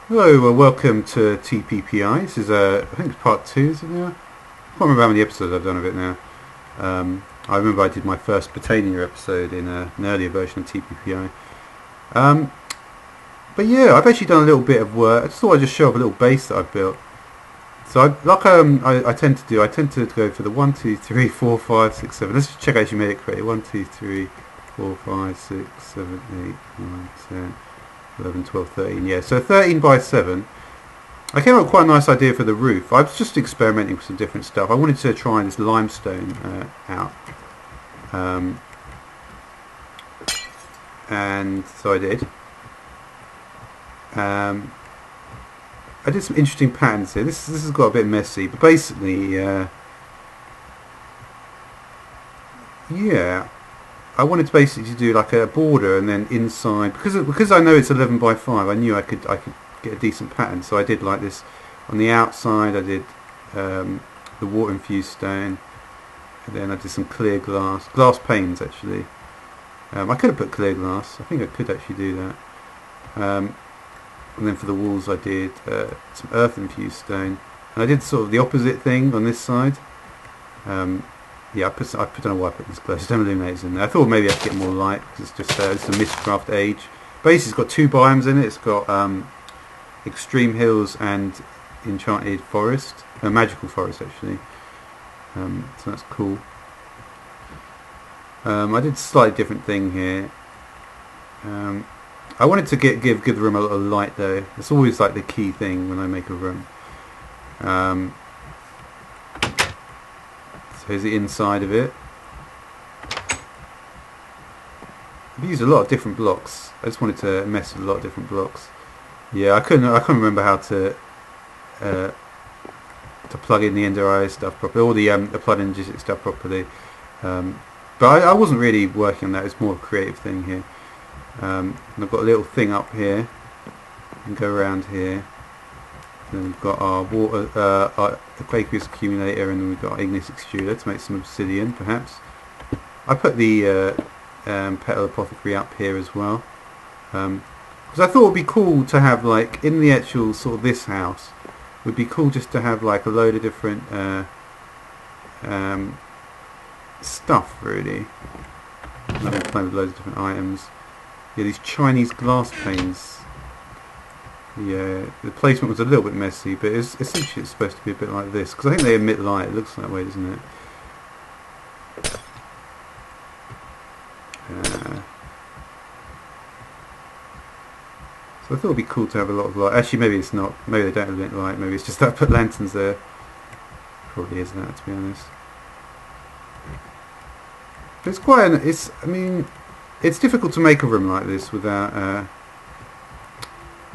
Hello, welcome to TPPI. This is, I think it's part 2, is it now? I can't remember how many episodes I've done of it now. I remember I did my first Botania episode in an earlier version of TPPI. Um, but yeah, I've actually done a little bit of work. I just thought I'd just show off a little base that I've built. So I tend to do, I tend to go for the 1, 2, 3, 4, 5, 6, 7. Let's just check I actually made it correctly. 1, 2, 3, 4, 5, 6, 7, 8, 9, 10. 11, 12, 13, yeah, so 13 by 7. I came up with quite a nice idea for the roof. I was just experimenting with some different stuff. I wanted to try this limestone out. And so I did. I did some interesting patterns here. This has got a bit messy, but basically, yeah, I wanted to basically do like a border and then inside, because I know it's 11 by 5. I knew I could get a decent pattern, so I did like this on the outside. I did the water infused stone, and then I did some clear glass panes actually. I could have put clear glass. I think I could actually do that. And then for the walls I did some earth infused stone, and I did sort of the opposite thing on this side. Yeah, I don't know why I put this glowstone illuminators in there. I thought maybe I'd get more light because it's just it's a Mistcraft Age. Basically, it's got two biomes in it. It's got extreme hills and enchanted forest, magical forest actually. So that's cool. I did a slightly different thing here. I wanted to give the room a lot of light though. It's always like the key thing when I make a room. So here's the inside of it. I've used a lot of different blocks. I just wanted to mess with a lot of different blocks. Yeah, I couldn't remember how to plug in the Ender stuff properly, or the plug-in logistic stuff properly. But I wasn't really working on that. It's more of a creative thing here. And I've got a little thing up here. And go around here. Then we've got our water, our aqueous accumulator, and then we've got our igneous extruder to make some obsidian, perhaps. I put the petal apothecary up here as well, because I thought it would be cool to have, like, in the actual sort of this house, it would be cool just to have like a load of different stuff, really. And I've been playing with loads of different items. Yeah, these Chinese glass panes. Yeah, the placement was a little bit messy, but essentially it's supposed to be a bit like this, because I think they emit light. It looks that way, doesn't it? So I thought it would be cool to have a lot of light. Actually, maybe it's not. Maybe they don't emit light. Maybe it's just that I put lanterns there. Probably is that, to be honest. But it's quite I mean, it's difficult to make a room like this without...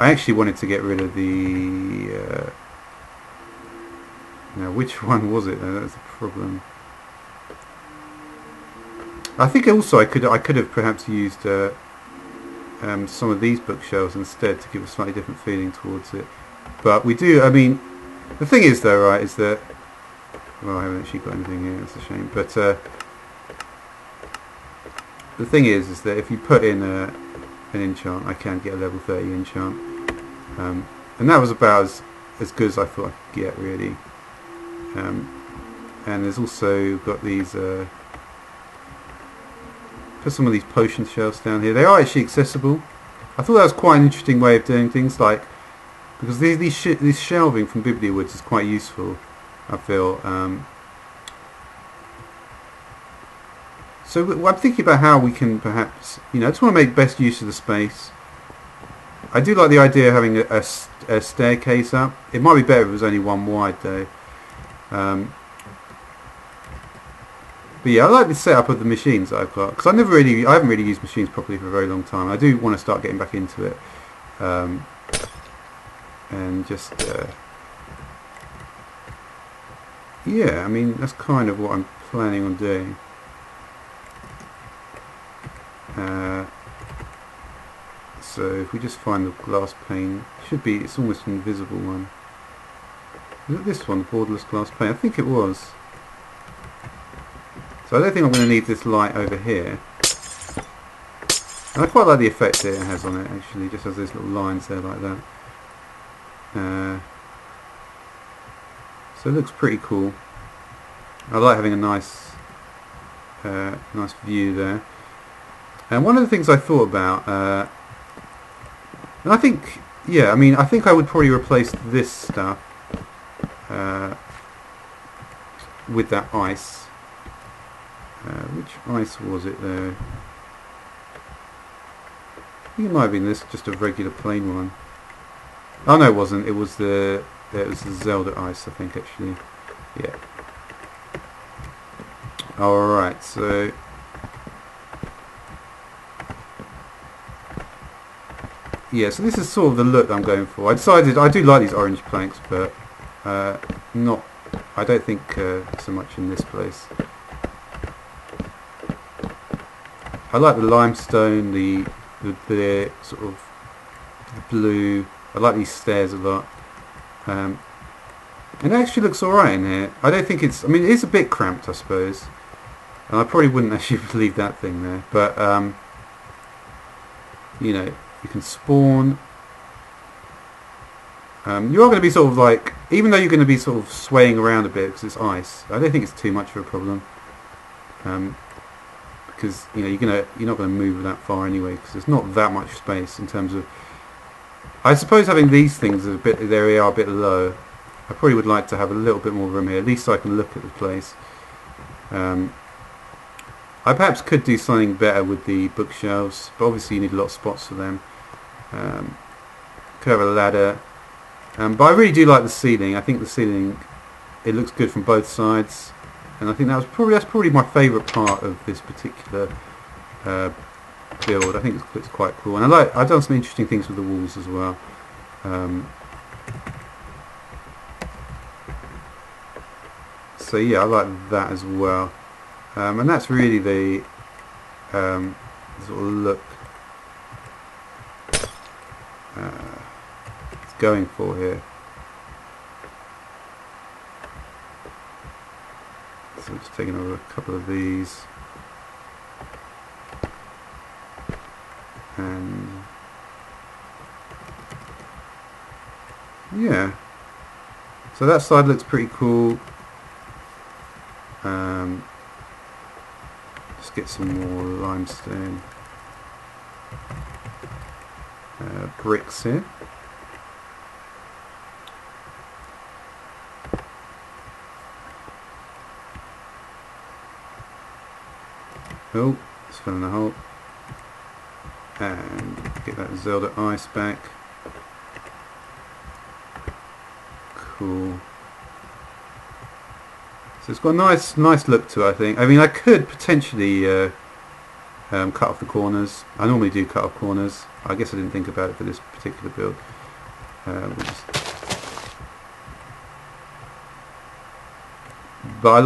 I actually wanted to get rid of the... now, which one was it? That's the problem. I think also I could have perhaps used some of these bookshelves instead to give a slightly different feeling towards it. But we do. I mean, the thing is, though, right, is that... Well, I haven't actually got anything here. It's a shame. But the thing is that if you put in an enchant, I can get a level 30 enchant. And that was about as good as I thought I could get, really. And there's also got these... put some of these potion shelves down here. They are actually accessible. I thought that was quite an interesting way of doing things, like... Because these shelving from Bibliawoods is quite useful, I feel. So I'm thinking about how we can perhaps... I just want to make best use of the space. I do like the idea of having a staircase up. It might be better if it was only one wide, though. But yeah, I like the setup of the machines that I've got, because I haven't really used machines properly for a very long time. I do want to start getting back into it, and just yeah. I mean, that's kind of what I'm planning on doing. So if we just find the glass pane, it's almost an invisible one. Is it this one, the borderless glass pane? I think it was. So I don't think I'm going to need this light over here. And I quite like the effect that it has on it, actually, just has those little lines there like that. So it looks pretty cool. I like having a nice nice view there. And one of the things I thought about, and I think, yeah, I mean, I think I would probably replace this stuff with that ice. Which ice was it there? I think it might have been this, just a regular plain one. Oh no, it wasn't. It was the Zelda ice, I think, actually. Yeah. Alright, so yeah, so this is sort of the look I'm going for. I decided I do like these orange planks, but not. I don't think so much in this place. I like the limestone, the sort of the blue. I like these stairs a lot. And it actually looks alright in here. I don't think it's. I mean, it is a bit cramped, I suppose. And I probably wouldn't actually leave that thing there, but you know, you can spawn. You are going to be sort of like, even though you're going to be sort of swaying around a bit because it's ice, I don't think it's too much of a problem. Because you know you're not going to move that far anyway, because there's not that much space in terms of. I suppose having these things a bit, they are a bit low. I probably would like to have a little bit more room here, at least so I can look at the place. I perhaps could do something better with the bookshelves, but obviously you need a lot of spots for them. Could have a ladder, but I really do like the ceiling. I think the ceiling, it looks good from both sides, and I think that's probably my favourite part of this particular build. I think it's quite cool, and I've done some interesting things with the walls as well. So yeah, I like that as well. And that's really the sort of look it's going for here. So I'm just taking over a couple of these, and yeah, so that side looks pretty cool. Let's get some more limestone bricks here. Oh, it's fell in the hole. And get that Zelda ice back. Cool. So it's got a nice look to it, I think. I mean, I could potentially cut off the corners. I normally do cut off corners. I guess I didn't think about it for this particular build. But I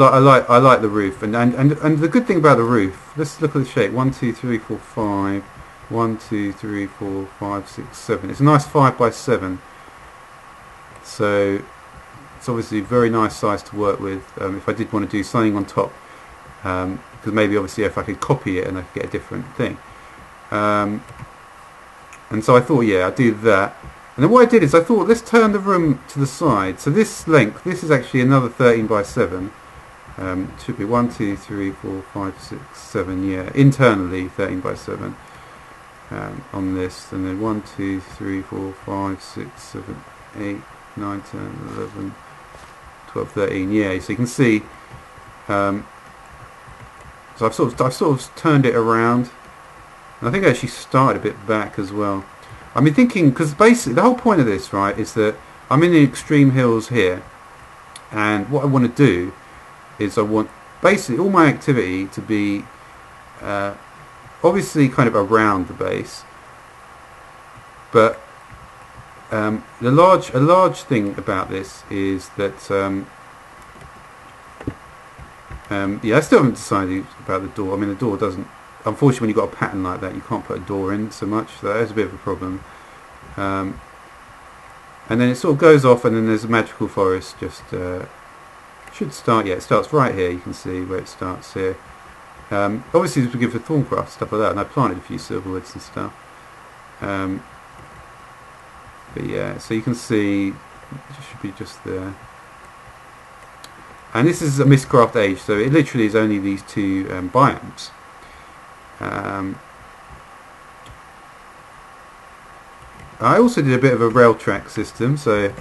like the roof, and the good thing about the roof. Let's look at the shape. 1, 2, 3, 4, 5. 1, 2, 3, 4, 5, 6, 7. It's a nice 5 by 7. So it's obviously a very nice size to work with. If I did want to do something on top, because maybe obviously if I could copy it and I could get a different thing. And so I thought, yeah, I'd do that. And then what I did is I thought, let's turn the room to the side. So this length, this is actually another 13 by 7. It should be 1, 2, 3, 4, 5, 6, 7. Yeah, internally 13 by 7 on this. And then 1, 2, 3, 4, 5, 6, 7, 8, 9, 10, 11, 12, 13. Yeah, so you can see. So I've sort of turned it around. And I think I actually started a bit back as well. I've been thinking, because basically the whole point of this, right, is that I'm in the extreme hills here, and what I want to do is I want basically all my activity to be obviously kind of around the base, but a large thing about this is that yeah, I still haven't decided about the door. I mean, the door doesn't. Unfortunately, when you've got a pattern like that, you can't put a door in so much. So that is a bit of a problem. And then it sort of goes off, and then there's a magical forest. Just should start. Yeah, it starts right here. You can see where it starts here. Obviously, this would give for thorncraft stuff like that, and I planted a few silverwoods and stuff. But yeah, so you can see it should be just there. And this is a Mystcraft age, so it literally is only these two biomes. I also did a bit of a rail track system, so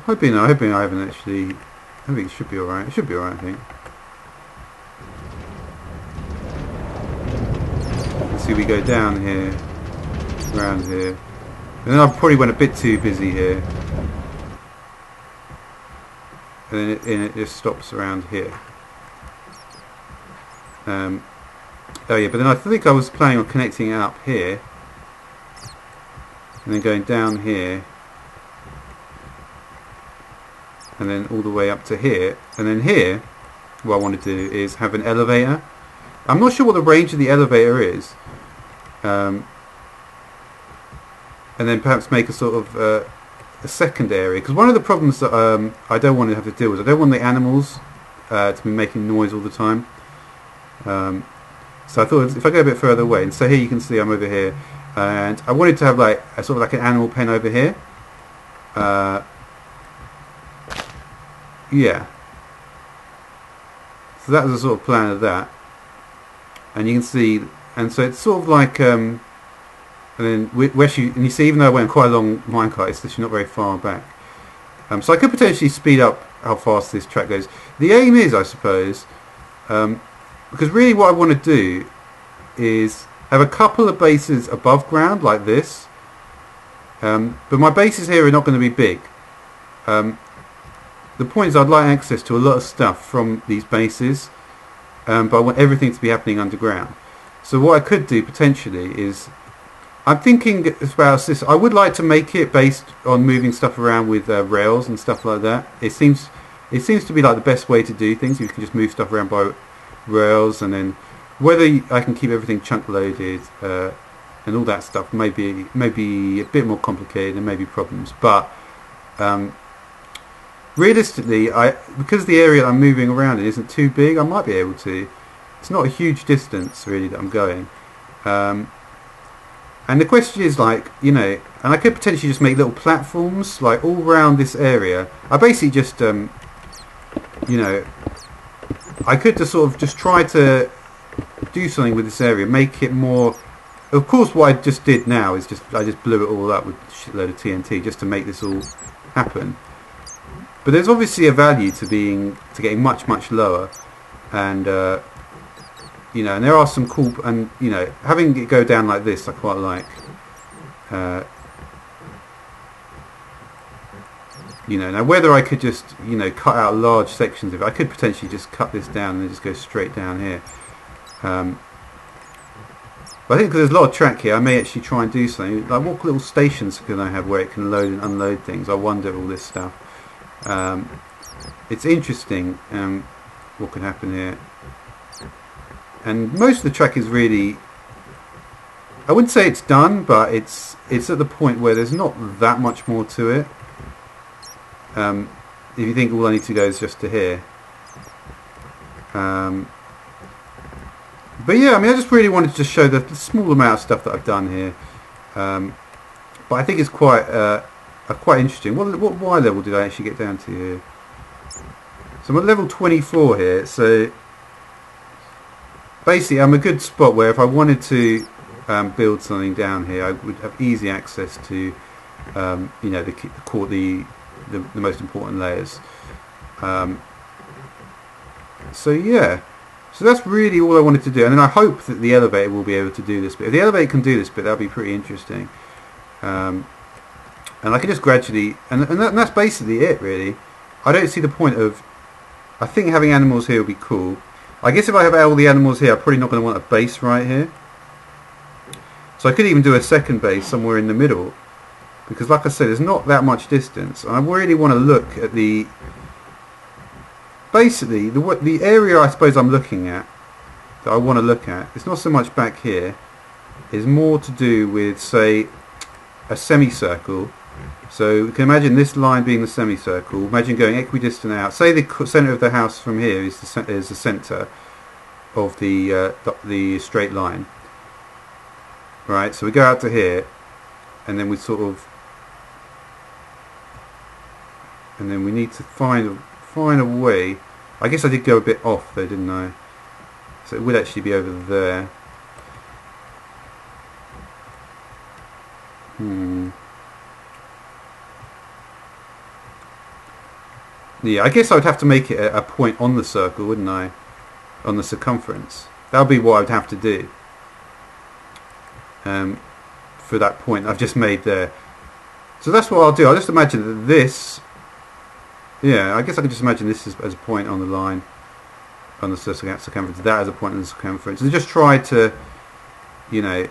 hoping I haven't actually. I think it should be alright. It should be alright, I think. Let's see, we go down here, around here, and then I probably went a bit too busy here, and then it just stops around here. Oh yeah, but then I think I was planning on connecting it up here, and then going down here, and then all the way up to here, and then here what I want to do is have an elevator. I'm not sure what the range of the elevator is, and then perhaps make a sort of a second area, because one of the problems that I don't want to have to deal with, I don't want the animals to be making noise all the time. So I thought if I go a bit further away, and so here you can see I'm over here, and I wanted to have like a sort of like an animal pen over here. Yeah. So that was the sort of plan of that, and you can see, and so it's sort of like, and then and you see, even though I went quite a long minecart, it's actually not very far back. So I could potentially speed up how fast this track goes. The aim is, I suppose, because really what I want to do is have a couple of bases above ground like this, but my bases here are not going to be big. The point is I'd like access to a lot of stuff from these bases, but I want everything to be happening underground. So what I could do potentially is, I'm thinking about this, I would like to make it based on moving stuff around with rails and stuff like that. It seems to be like the best way to do things. You can just move stuff around by rails, and then whether I can keep everything chunk loaded and all that stuff may be a bit more complicated and maybe problems, but realistically, because the area that I'm moving around in isn't too big, I might be able to. It's not a huge distance really that I'm going, and the question is, like, you know, and I could potentially just make little platforms like all around this area. I basically just you know, I could just sort of just try to do something with this area, make it more. Of course, what I just did now is I just blew it all up with a shitload of TNT just to make this all happen. But there's obviously a value to getting much lower, and you know, and there are some cool, and you know, having it go down like this I quite like. You know, now whether I could just, you know, cut out large sections of it, I could potentially just cut this down and then just go straight down here. But I think because there's a lot of track here, I may actually try and do something like, what little stations can I have where it can load and unload things? I wonder all this stuff. It's interesting what can happen here, and most of the track is really, I wouldn't say it's done, but it's at the point where there's not that much more to it. If you think all I need to go is just to here. But yeah, I mean, I just really wanted to just show the small amount of stuff that I've done here, but I think it's quite interesting. What Y level did I actually get down to here? So I'm at level 24 here, so basically I'm a good spot where if I wanted to build something down here, I would have easy access to you know, the most important layers. So yeah, so that's really all I wanted to do, and then I hope that the elevator will be able to do this bit. If the elevator can do this bit, that'll be pretty interesting. And I can just gradually, and that's basically it really. I don't see the point of, I think having animals here will be cool. I guess if I have all the animals here, I'm probably not going to want a base right here. So I could even do a second base somewhere in the middle, because like I said, there's not that much distance. And I really want to look at basically the area I suppose I'm looking at, that I want to look at, it's not so much back here, is more to do with, say, a semicircle. So you can imagine this line being the semicircle. Imagine going equidistant out. Say the centre of the house from here is the centre of the straight line. Right. So we go out to here, and then we sort of, and then we need to find a way. I guess I did go a bit off there, didn't I? So it would actually be over there. Yeah, I guess I would have to make it a point on the circle, wouldn't I? On the circumference. That would be what I would have to do. For that point I've just made there. So that's what I'll do. I'll just imagine that this, yeah, I guess I can just imagine this as a point on the line, on the circumference, that as a point on the circumference, and just try to, you know,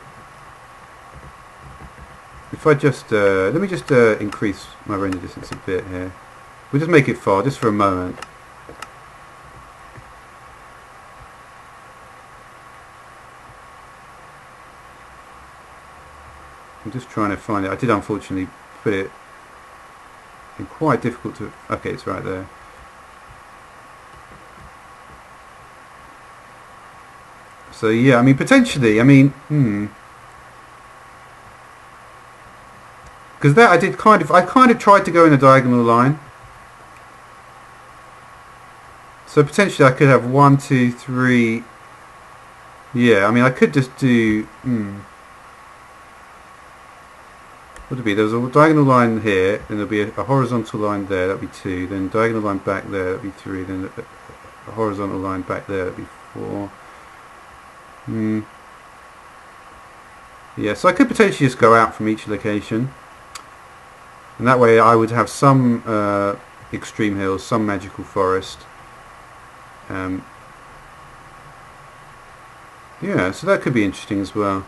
if I just, let me just increase my render distance a bit here. We'll just make it far, just for a moment. I'm just trying to find it. I did unfortunately put it in quite difficult to... Okay, it's right there. So yeah, I mean potentially, I mean, because that I kind of tried to go in a diagonal line. So potentially I could have 1, 2, 3. Yeah, I mean I could just do... What would it be? There's a diagonal line here, then there'll be a horizontal line there, that'll be 2, then a diagonal line back there, that'll be 3, then a horizontal line back there, that'll be 4. Yeah, so I could potentially just go out from each location, and that way I would have some extreme hills, some magical forest. Yeah, so that could be interesting as well.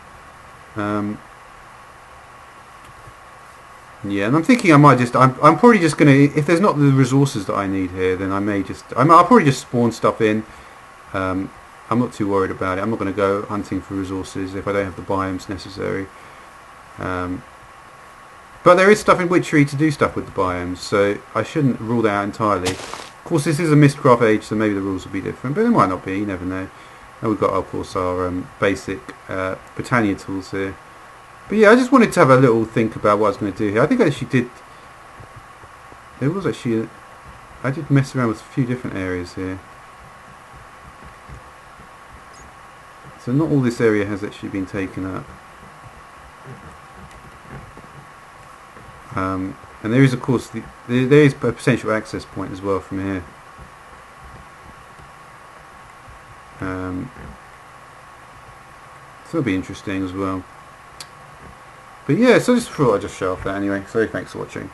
Yeah, and I'm thinking I might just, I'm probably just going to, if there's not the resources that I need here, then I may just, I'll probably just spawn stuff in. I'm not too worried about it. I'm not going to go hunting for resources if I don't have the biomes necessary. But there is stuff in Witchery to do stuff with the biomes, so I shouldn't rule that out entirely. Of course, this is a Mistcraft age, so maybe the rules will be different, but they might not be, you never know. And we've got, of course, our basic Britannia tools here. But yeah, I just wanted to have a little think about what I was going to do here. I think I actually did... There was actually... I did mess around with a few different areas here. So not all this area has actually been taken up. And there is, of course, there is a potential access point as well from here. So it'll be interesting as well. But yeah, so just thought I'd just show off that anyway. So thanks for watching.